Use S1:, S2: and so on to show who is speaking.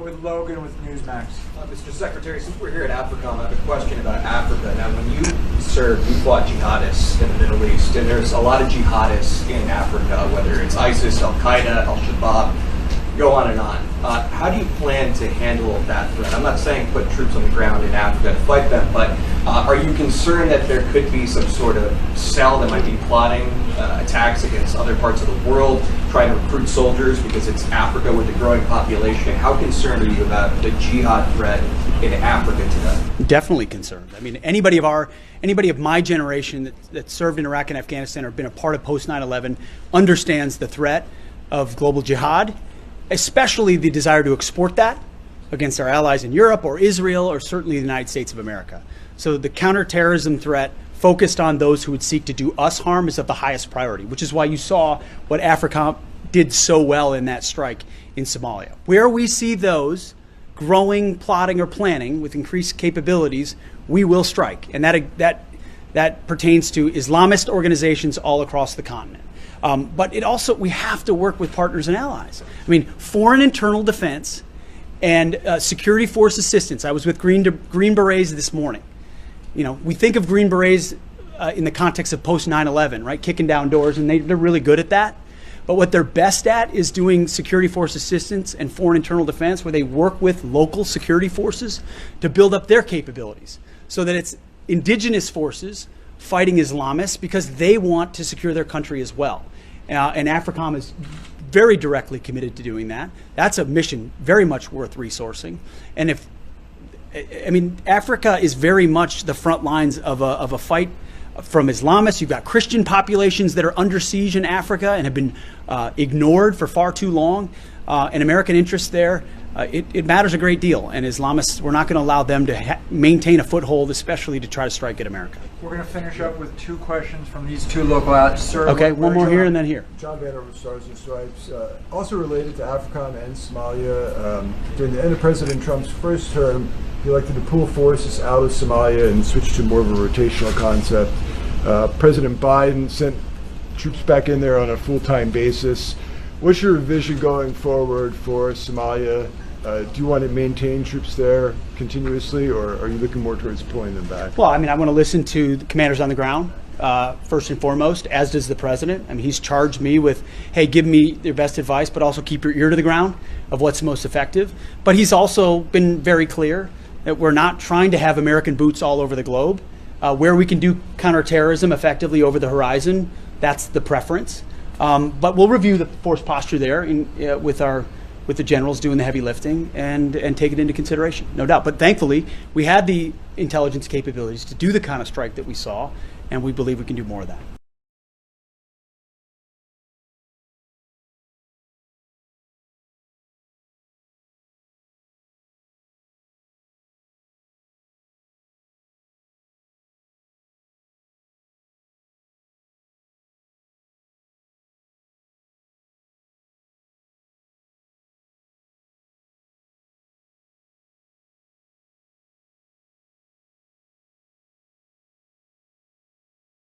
S1: with Logan with Newsmax.
S2: Mr. Secretary, since we're here at AFRICOM, I have a question about Africa. Now, when you served, you fought jihadists in the Middle East, and there's a lot of jihadists in Africa, whether it's ISIS, Al-Qaeda, Al-Shabaab, go on and on. How do you plan to handle that threat? I'm not saying put troops on the ground in Africa to fight them, but are you concerned that there could be some sort of cell that might be plotting attacks against other parts of the world, trying to recruit soldiers because it's Africa with a growing population? How concerned are you about the jihad threat in Africa today?
S3: Definitely concerned. I mean, anybody of my generation that served in Iraq and Afghanistan or been a part of post 9/11 understands the threat of global jihad, especially the desire to export that against our allies in Europe or Israel or certainly the United States of America. So the counterterrorism threat focused on those who would seek to do us harm is of the highest priority, which is why you saw what AFRICOM did so well in that strike in Somalia. Where we see those growing, plotting, or planning with increased capabilities, we will strike. And that pertains to Islamist organizations all across the continent. But it also, we have to work with partners and allies. I mean, foreign internal defense and security force assistance. I was with Green Berets this morning. You know, we think of Green Berets in the context of post 9/11, right? Kicking down doors, and they're really good at that. But what they're best at is doing security force assistance and foreign internal defense, where they work with local security forces to build up their capabilities so that it's indigenous forces fighting Islamists because they want to secure their country as well. And AFRICOM is very directly committed to doing that. That's a mission very much worth resourcing. And Africa is very much the front lines of a fight from Islamists. You've got Christian populations that are under siege in Africa and have been ignored for far too long. And American interests there, it matters a great deal. And Islamists, we're not going to allow them to maintain a foothold, especially to try to strike at America.
S1: We're going to finish up with two questions from these two local outlets. Sir,
S3: okay, one more here and then here.
S4: John Vanderbilt, Stars and Stripes. Also related to AFRICOM and Somalia, during the end of President Trump's first term, he elected to pull forces out of Somalia and switch to more of a rotational concept. President Biden sent troops back in there on a full-time basis. What's your vision going forward for Somalia? Do you want to maintain troops there continuously, or are you looking more towards pulling them back?
S3: Well, I mean, I want to listen to the commanders on the ground, first and foremost, as does the president. I mean, he's charged me with, hey, give me your best advice, but also keep your ear to the ground of what's most effective. But he's also been very clear that we're not trying to have American boots all over the globe. Where we can do counterterrorism effectively over the horizon, that's the preference. But we'll review the force posture there with the generals doing the heavy lifting and take it into consideration, no doubt. But thankfully, we had the intelligence capabilities to do the kind of strike that we saw, and we believe we can do more of that.